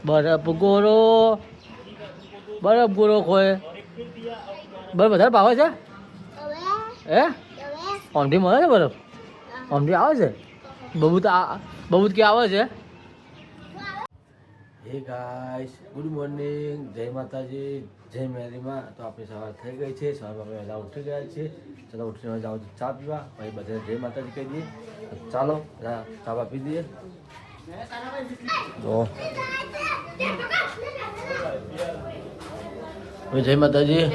બરફ ગોરો ખોય બરફ વધારે ભાવે છે હે ઓમથી મળે છે બરફ ઓમથી આવે છે બબૂત કે આવે છે હે ગાઈસ ગુડ મોર્નિંગ જય માતાજી જય મેરીમાં તો આપણી સવાર થઈ ગઈ છે સવારમાં આપણે વહેલા ઉઠી ગયા છીએ ચાલો ઉઠીને જાઓ ચા પીવા પછી બધા જય માતાજી કહી દઈએ ચાલો ચા પી દઈએ તો જય માતાજી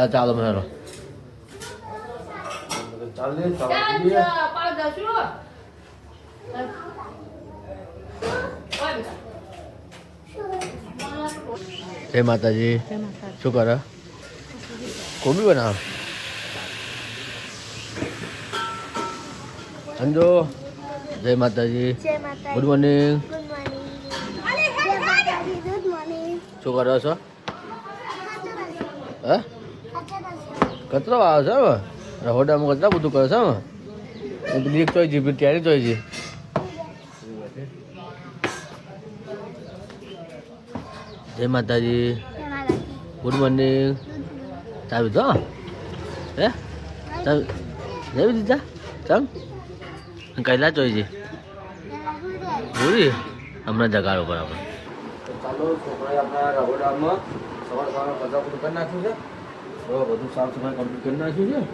ચાલો બનાવો ચાલે જય માતાજી શું કરે કોબી બનાવ અંજો જય માતાજી ગુડ મોર્નિંગ શું કરો છો હે કચરો આવે છે હવે રહોડામાં કચરા બધું કરે છે હવે બીક ચોઈ જી ત્યારે ચોઈ જી જય માતાજી ગુડ મોર્નિંગ ચા પીધો હે ચા જય દીધા ચમ કૈલા જોઈ છે પૂરી હમણાં જગાડો પર આપણે ચાલો છોકરાએ આપણા રહોડામાં સવાર કચરા બધું કરી નાખ્યું છે તો બધું સાફ સફાઈ કમ્પ્લીટ કરી નાખ્યું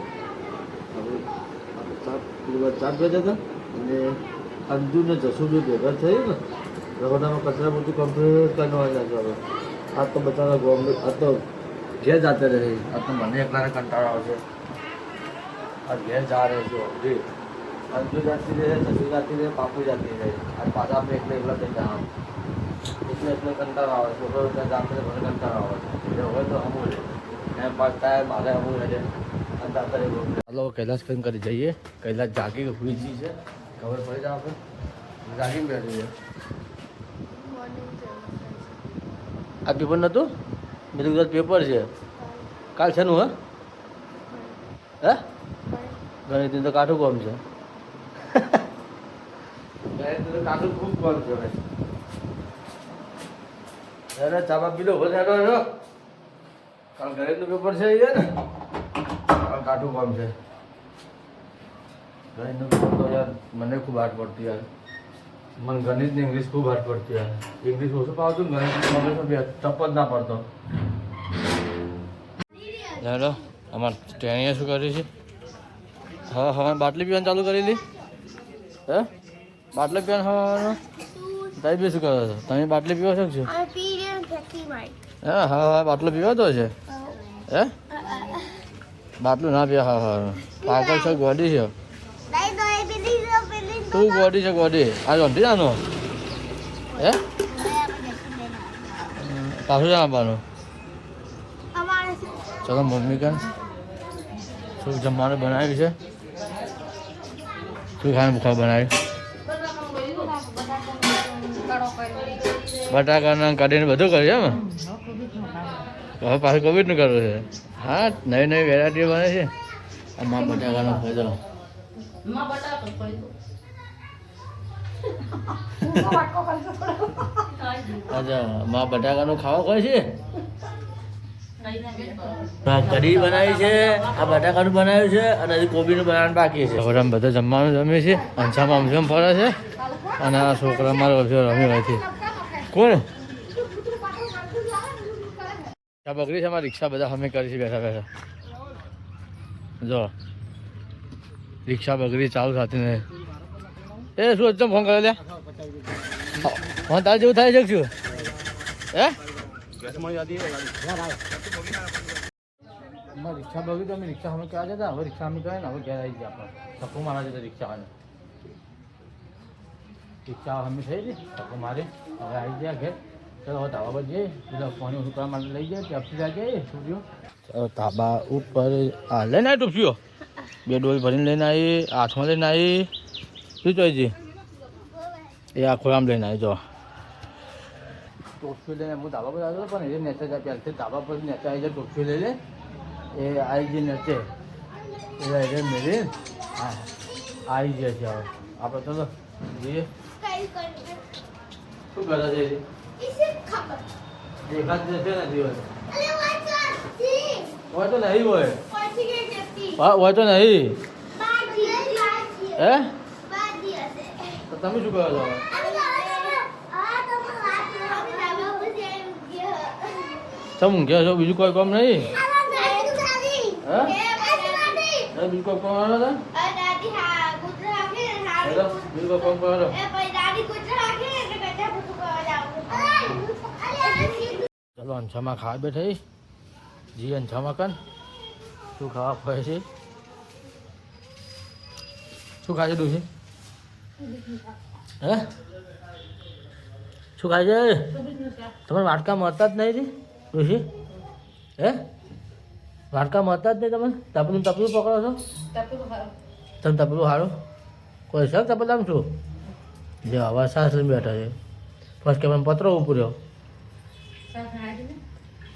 છે ચા ભેજા હતા અને અંજુ ને જસુભાઈ ભેગા થઈ ને રહોડામાં કચરા બધું કમ્પ્લીટ કરવા નાખ્યું હવે આ તો બચારા ગોમ આ તો ઘેર જાતે રહે આ તો મને એકલાને કંટાળો આવશે આ ઘેર જા રહે છે જી અંજુ જાતી રહે જસુ જાતી રહે પાપુ જાતી રહે અને પાછા આપણે એકલા થઈ જવાનું એટલે કંટાળો આવે છોકરો ત્યાં જાતે મને કંટાળો આવે એટલે હવે તો અમૂલ એમ પાછતા મારે અમૂલ રહે ચાલો કૈલાસ ફેન કરી જઈએ કૈલાસ જાગી હુઈ જી છે ખબર પડી જાય આપણે જાગીને બેઠી છે આ પેપર નહોતું બીજું કદાચ પેપર છે કાલ છે નું હે ગણિત તો કાઠું કોમ છે ગણિત તો કાઠું ખૂબ કોમ છે અરે ચાબા પીલો વધારો કાલ ગણિતનું પેપર છે ને કાલ કાઠું કોમ છે ગણિતનું પેપર તો યાર મને ખૂબ હાર્ડ પડતી યાર મને ગણિત ને ઇંગ્લિશ ખૂબ હાર્ડ પડતી યાર ઇંગ્લિશ ઓછું પાવતું ને ગણિત મગજમાં ટપ જ ના પડતો ચાલો અમારે ટ્રેનિંગ શું કરી છે હા બાટલી પીવાનું ચાલુ કરી લી હે બાટલી પીવાનું તારી બી શું કરો છો તમે બાટલી પીવો છો હા બાટલો પીવો તો છે હે બાટલું ના પીવા હા પાગલ છે ગોડી છે તું ગોડી છે ગોડી આ ગોડી જાનો હે પાછું જવાનું ચલો મમ્મી કાન શું જમવાનું બનાવ્યું છે શું ખાવાનું ભૂખા બનાવ્યું બટાકાના કાઢીને બધું કર્યું એમ હવે પાછું કોવિડનું કરવું છે હા નવી વેરાયટીઓ બને છે આમાં બટાકાનો ફાયદો અચ્છા માં બટાકાનું ખાવા કોઈ છે કઢી બનાવી છે આ બટાકાનું બનાવ્યું છે અને હજી કોબીનું બનાવવાનું બાકી છે હવે બધા જમવાનું જમે છે અંછામાં અમઝમ ફરે છે અને આ છોકરા મારો રમી હોય છે કોણ બગડી છે અમારી રિક્ષા બધા અમે કરી છે બેઠા બેઠા જો રિક્ષા બગડી ચાલુ થતી નહીં એ શું એકદમ ફોન કરે લ્યા ફોન તારે જેવું થાય છે શું હે રિક્ષા બગડી તો અમે રિક્ષા અમે ક્યાં જતા હવે રિક્ષા અમે કહે ને હવે ઘેર આવી ગયા આપણે ધક્કો મારા જતા રિક્ષા રિક્ષા અમે થઈ ગઈ ધક્કો મારે હવે આવી ગયા ઘેર ચલો હવે ધાબા પર જઈએ બધા પાણી ઓછું કરવા માટે લઈ જાય ત્યાં જાય ટૂપિયો ચાલો ધાબા ઉપર લઈને આવી ટૂપિયો બે ડોલ ભરીને લઈને આવી હાથમાં લઈને આવી શું જોઈએ એ આખો આમ લઈને આવી જો ટોપી લઈને હું ધાબા પર આવ્યો પણ એ નેચે જાય પહેલાંથી ધાબા પર નેચે આવી જાય ટોપી લઈ લે એ આવી ગઈ નેચે એ મેળવી હા આવી ગયા છે હવે આપણે ચલો જઈએ શું કરે છે દેખાત જશે નથી હોય હોય તો નહીં હોય હોય તો નહીં હે તો તમે શું કરો છો તમે ઊંઘ્યા છો બીજું કોઈ કામ નહીં હે બીજું કોઈ કામ આવ્યો બીજું કોઈ કામ કરો ચલો અંછામાં ખાવા બેઠા જી અંછામાં કન શું ખાવા ખવાય છે શું ખાય છે ડોશી હે શું ખાય છે તમારે વાટકા મળતા જ નહીં જી ડોશી હે વાટકા મળતા જ નહીં તમે તપલું પકડો છો તમે તપલું સારું કોઈ સર તપલ આમ છું જે હવા સાસ લઈને બેઠા છે ફર્સ્ટ કેમ પતરો ઉપર્યો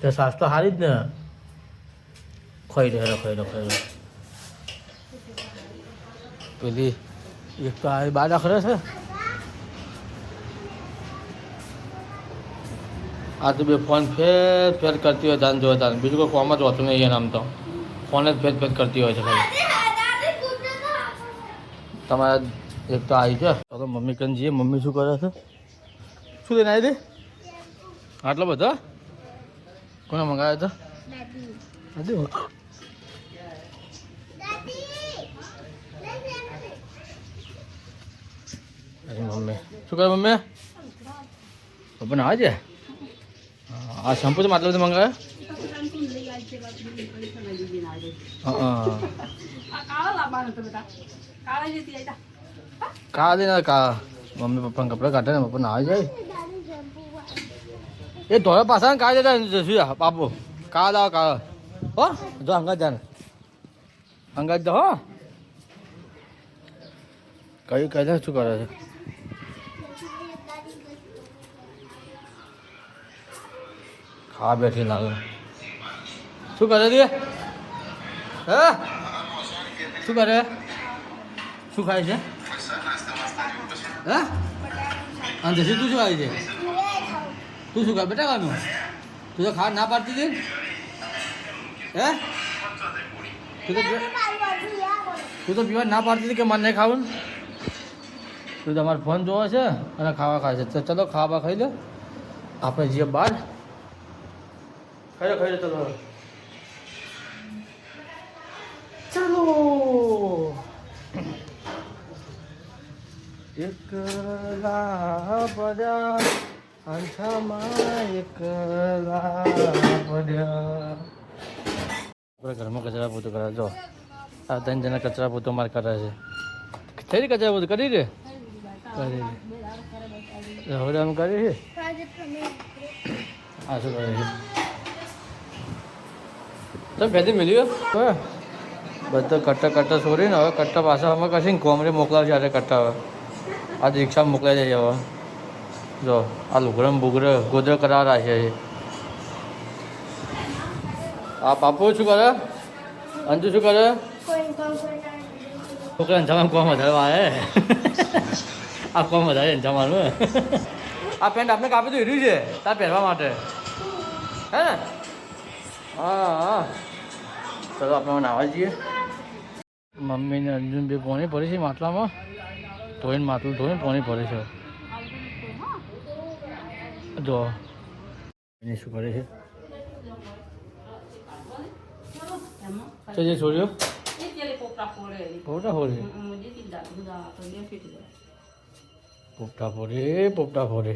તો સાસ તો સારી જ ને ખોઈ રહ્યો પેલી એક તો આ બાર આખરે છે આ તો બે ફોન ફેર કરતી હોય તાન જોવા તાન બીજું કોઈ કોમ જ હોતું નહીં એના આમ તો ફોન જ ફેર કરતી હોય છે ખાલી તમારા એક તો આવી છે તો મમ્મી કન જઈએ મમ્મી શું કરે છે શું લઈને આવી દે આટલો બધો કોને મંગાવ્યો હતો મમ્મી શું કરે મમ્મી પપ્પા ના છે આ શેમ્પુ તો આટલો બધો મંગાવ્યો કાળા દે કા મમ્મી પપ્પાને કપડાં કાઢે ને પપ્પા ના આવી જાય એ ધોળા પાછા કાઢી દેતા શું બાપુ કાળા દાવ કાળા હો જો અંગાજ જા અંગાજ જા હો કઈ કહે શું કરે છે ખા બેઠી લાગે શું કરે દે હે શું કરે શું ખાય છે હે અને તું શું ખાય છે તું શું ખા બેટા ખાનું તું તો ખા ના પાડતી હતી હે તું તો પીવા ના પાડતી હતી કે મને નહીં ખાવું તું તમારો ફોન જોવો છે અને ખાવા ખાય છે તો ચલો ખાવા ખાઈ લો આપણે જઈએ બહાર ખાઈ લો ચલો ચલો એકલા પડ્યા અંછામાં એકલા પડ્યા આપણે ઘરમાં કચરા પોતું કરે જો આ 3 જણા કચરા પોતો માર કરે છે થઈ કચરા પોતું કરી રે હવે આમ કરી છે આ શું કરે છે તમે ભેદી મળ્યું બધા કટ્ટા છોડીને હવે કટ્ટા પાછા અમે કશી કોમરે મોકલાવશે અરે કટ્ટા હવે આજે રિક્ષામાં મોકલાઈ જાય હવે જો આ લુગડમ બુગડે ગોદર કરાવ રાખે છે આ પાપુ શું કરે અંજુ શું કરે છોકરા અંજામાં કોમ વધારે આવે આ કોમ વધારે અંજામાનું આ પેન્ટ આપણે કાપી તો હીર્યું છે તાર પહેરવા માટે હે ને હા ચલો આપણે નાવા જઈએ મમ્મીને અર્જુન બે પોણી ભરી છે માટલામાં ધોઈને માટલું ધોઈને પોણી ભરે છે જો એને શું કરે છે જે છોડ્યો પોપટા ફોડે પોપટા ફોડે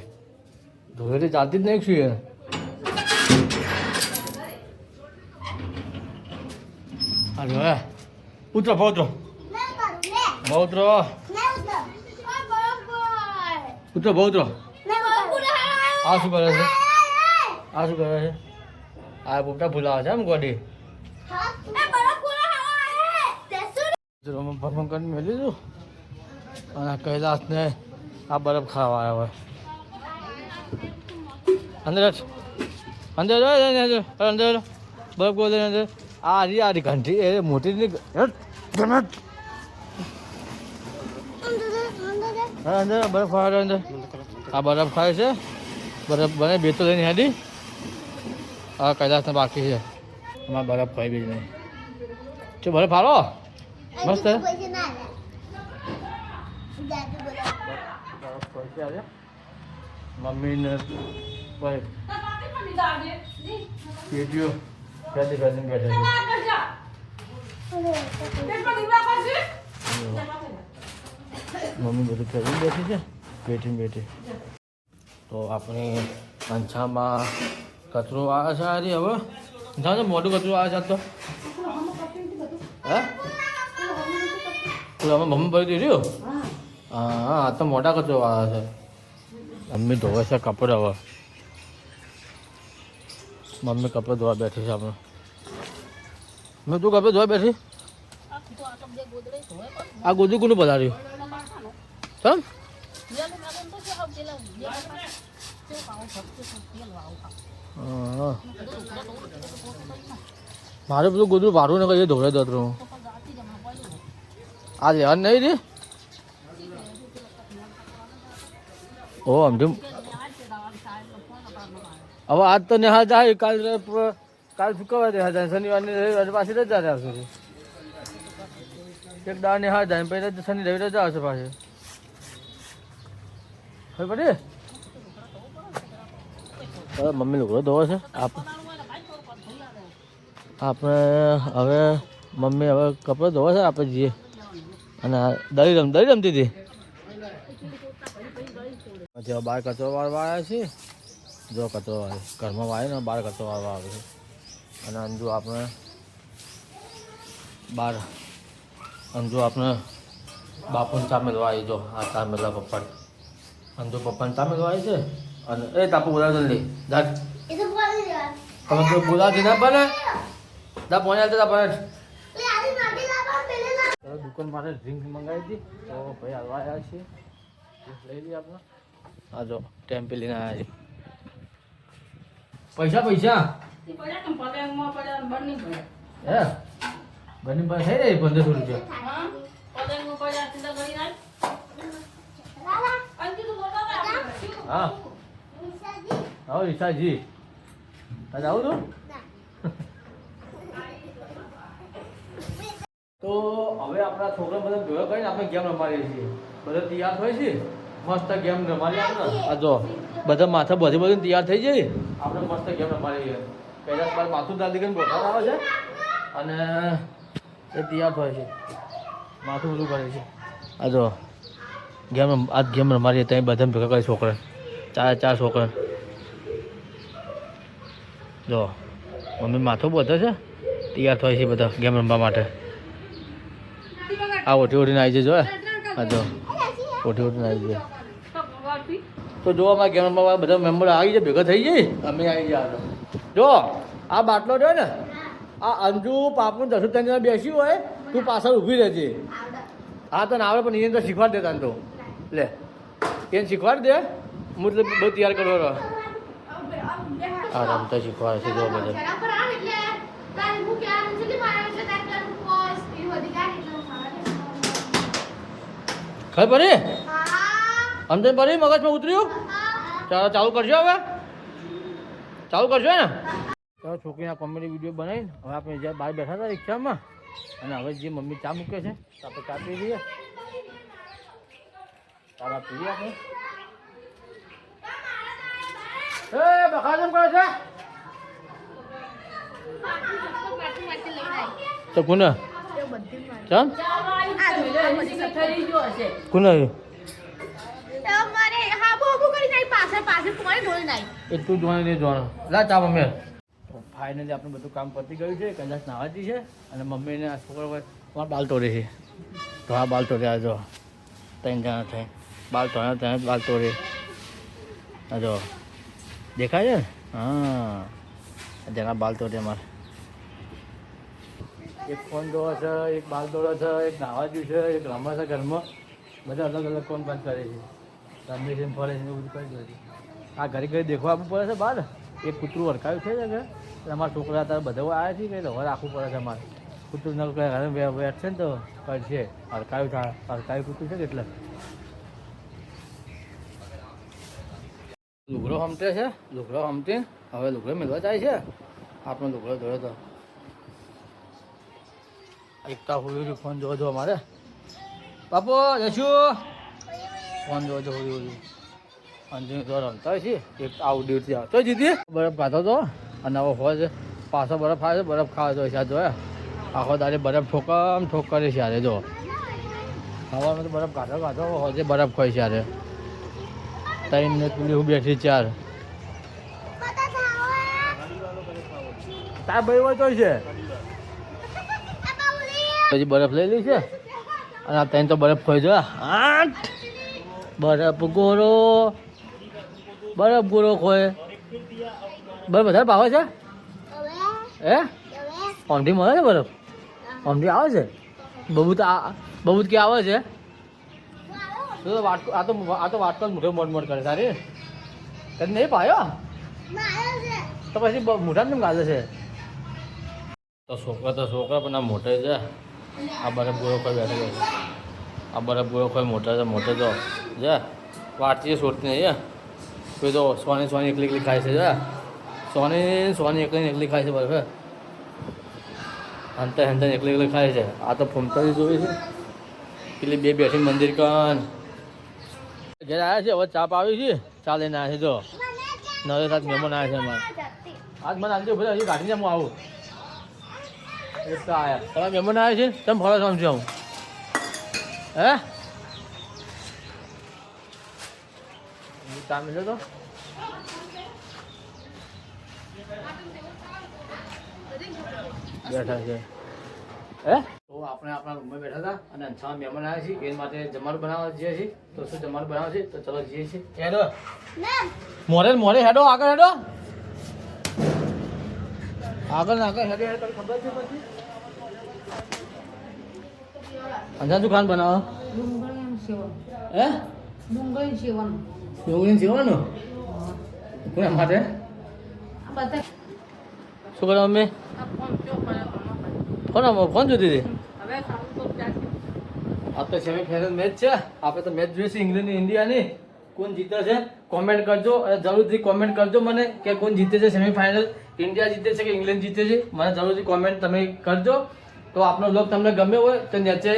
ધોળેથી ચાલતી જ નહીં શું યાર હા જો ઉતરો ઉતરો ઉતરો આ શું કરે છે આ પોપટા ફૂલાવે છે એમ ગોડી ભરમ કરીને મેળવી દઉં અને કૈલાસને આ બરફ ખાવા આવ્યો હોય અંદર બરફ ગોળે અંદર આ ઘંટી એ મોટી અંદર બરફ ખાવા અંદર આ બરફ ખાય છે બરફ બને બે તો લઈને હેડી હા કૈલાસને બાકી છે અમારે બરફ ખાઈ બી નહીં શું બરફ હાલો મસ્ત મમ્મીને પેટીઓ ફેટી ફેટીને બેઠા મમ્મી બધું ફેરીને બેઠી છે બેઠી બેઠી તો આપણે અંછામાં કચરો આવે છે આજે હવે જાણે મોટું કચરો આવે છે તો હે તું અમે મમ્મી ભરી દીધું હા તો મોટા કચરો આવે છે મમ્મી ધોવે છે કપડાં હવે મમ્મી કપડાં ધોવા બેઠી છે આપણે મેં તું કપડાં ધોવા બેઠી આ ગોદું કોનું પધાર્યું સમ મારે પેલું ગોદરું ભાડું ને કઈ ધોળે દતરું આ લેવાનું નહીં રે ઓ સમજુ હવે આજ તો નેહા જાય કાલ શુક્રવાર નેહા જાય શનિવારની રવિવાર પાછી રજા આવશે એક દાળ નેહા જાય પછી શનિ રવિ રજા આવશે પાછી ખબર પડી મમ્મી લોકો ધોવે છે આપણે હવે મમ્મી હવે કપડાં ધોવે છે આપણે જઈએ અને દરી રમતી હતી પછી બહાર કચરો વાળવા આવ્યા છીએ જો કચરો વાળે ઘરમાં વાળે ને બહાર કચરો વાળવા આવે છે અને અંજુ આપણે બહાર અંજુ આપણે બાપુને ચા મેળવા આવી જો આ ચા મેળવા પપ્પા અંજુ પપ્પાને ચા મેળવા આવી છે અને એ તાપુ બોલાવ જલ્દી જાત તમે તો બોલાવતી ના બને દા પોણ્યા હતા પણ દુકાન માટે ડ્રિંક મંગાવી હતી તો ભાઈ હાલવા આવ્યા છીએ લઈ લઈએ આપણે હા જો ટેમ્પે લઈને આવ્યા છીએ પૈસા હે બની પાસે થઈ રહી 1500 રૂપિયા હા હા ઈશાજી તારે આવું તું તો હવે આપણા છોકરા બધા ભેગા કરીને આપણે ગેમ રમાડીએ છીએ બધા તૈયાર હોય છે મસ્ત ગેમ રમાડીએ આપણે આ જો બધા માથા બધું તૈયાર થઈ જાય આપણે મસ્ત ગેમ રમાડીએ પહેલાં બાર માથું દાદી કરીને બોટા આવે છે અને એ તૈયાર થાય છે માથું બધું કરે છે આ જો ગેમ રમાડીએ ત્યાં બધા ભેગા કરે છોકરા ચાર છોકરા જો મમ્મી માથું બધે છે તૈયાર થાય છે બધા ગેમ રમવા માટે આ ઓઠી ઓઠીને આવી જાય જો હા જો ઓઠી ઓઠીને આવી જાય તો જો અમારા ગેમ રમવા બધા મેમ્બર આવી જાય ભેગા થઈ જાય અમે આવી જાય જો આ બાટલો રહ્યો ને આ અંજુ પાપનું 10 જણા બેસી હોય તું પાછળ ઊભી રહેજે હા તને આવડે પણ એને તો શીખવાડ દે તને તો લે એને શીખવાડ દે હું એટલે બધું તૈયાર કરવા હા રમતા શીખવાડે છે જો બધા ખબર પડી સમજણ પડી મગજમાં ઉતર્યું ચાલો ચાલુ કરજો હવે ચાલુ કરજો ને ચાલો છોકરીના કોમેડી વિડીયો બનાવીને હવે આપણે જ્યાં બહાર બેઠા હતા રિક્ષામાં અને હવે જે મમ્મી ચા મૂકે છે તો આપણે ચા પી લઈએ ચા પીએ આપણે એ બખા કેમ કરે છે તો કોને ચાલ કોને એટલું જોવાનું નહીં જોવાનું લા ચા મમ્મી ફાઇનલી આપણે બધું કામ પતી ગયું છે કદાચ નાવાતી છે અને મમ્મીને આ છોકરા બાલ તોડે છે તો આ બાલ તોડ્યા જો 3 જણા થાય બાલ તોડ્યા ત્યાં બાલ તોડે આ જો દેખાય છે હા જેના બાલ તોડે અમારે એક ફોન દોડે છે એક બાલ દોડે છે એક નાવા જ્યું છે એક રમે છે ઘરમાં બધા અલગ અલગ કોમ કામ કરે છે રમે છે ફરે છે એવું બધું કરી દે છે આ ઘરે ઘરે દેખવા આપવું પડે છે બહાર એક કૂતરું વરકાયું છે કે અમારા છોકરા અત્યારે બધા આવ્યા છે કે હવે રાખવું પડે છે અમારે કૂતરું ન ઘરે બેઠ છે ને તો કરશે હરકાયું કૂતરું છે કે એટલે લુગડો હમતે છે, લુગડો હમતી હવે લુગડો મેળવા જાય છે. આપણો લુગડો ધોયો તો એકતા હોળી ફોન જોવો જો અમારે બાપુ જશું ફોન જોવો છો હોળી અંજની તો રમતા હોય છે. એક આઉટડેટથી આવતો જીતી બરફ ખાતો હતો અને હવે હોય પાછો બરફ આવે છે, બરફ ખાવા તો છે જોયા આખો દાડે બરફ ઠોક કરે છે યારે જો હવામાં તો બરફ ખાતો હોય બરફ ખોય છે યારે 3 મિનિટ પેલી હું બેઠી 4 તાર ભાઈ હોય તો છે પછી બરફ લઈ લી છે અને આ ત્રણ તો બરફ ખોઈ જો 8 બરફ ગોરો ખોય બરફ વધારે ભાવે છે હે ઓમથી મળે છે બરફ ઓમથી આવે છે બબૂત કે આવે છે આ તો વાટકો મોટો મોટ કરે સારી તને નહીં પાયો તો પછી મોટા કેમ ગાજે છે તો છોકરા પણ આ મોટે છે આ બરફ ગોળો કોઈ બેઠો છે આ બરફ ગોળો કોઈ મોટો તો છે વાટતી છોડતી નહીં કોઈ તો સોની એકલી ખાય છે સોની એકલી ખાય છે બરફ હંતા એકલી ખાય છે આ તો ફૂમતાથી જોઈ છે પેલી બે બેઠી મંદિર કન ઘેર આવ્યા છે હવે ચાપ આવી છે ચા લઈને આવ્યા છે જો 9 7 મહેમાન આવ્યા છે અમારે આજ મને આજે બધા હજી કાઢીને હું આવું એટલા આવ્યા તમારા મહેમાન આવ્યા છે તમે ફળો સમજો હું હે ચા મિલે તો બેઠા છે હે તો આપણે આપણા રૂમમાં બેઠા હતા અને અંછામાં મહેમાન આવ્યા છે એ માટે જમવાનું બનાવવા જઈએ છીએ તો શું જમવાનું બનાવે છે તો ચલો જઈએ છીએ હેડો મોરે હેડો આગળ હેડો હેડો ખબર છે પછી અંજા શું ખાન બનાવો હે ડુંગળી સેવાનું કોના માટે શું કરો મમ્મી ફોન જોતી હતી આ તો સેમીફાઇનલ મેચ છે આપણે તો મેચ જોઈએ છે ઇંગ્લેન્ડ ઇન્ડિયાની કોણ જીતે છે કોમેન્ટ કરજો અને જરૂરથી કોમેન્ટ કરજો મને કે કોણ જીતે છે સેમીફાઇનલ ઇન્ડિયા જીતે છે કે ઇંગ્લેન્ડ જીતે છે મને જરૂરથી કોમેન્ટ તમે કરજો તો આપણો બ્લોગ તમને ગમ્યો હોય તો નીચે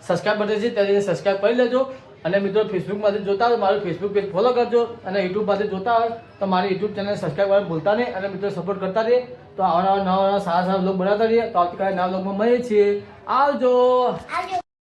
સબસ્ક્રાઈબ બટન છે ત્યારે સબસ્ક્રાઈબ કરી લેજો અને મિત્રો ફેસબુકમાંથી જોતા હોય મારું ફેસબુક પેજ ફોલો કરજો અને યુટ્યુબમાંથી જોતા હોય તો મારી યુટ્યુબ ચેનલ સબસ્ક્રાઈબ કરવા ભૂલતા નહીં અને મિત્રો સપોર્ટ કરતા રહીએ તો આવા નવા સારા બ્લોગ બનાવતા રહીએ તો આવતીકાલે નવા બ્લોગમાં મળીએ છીએ આવજો.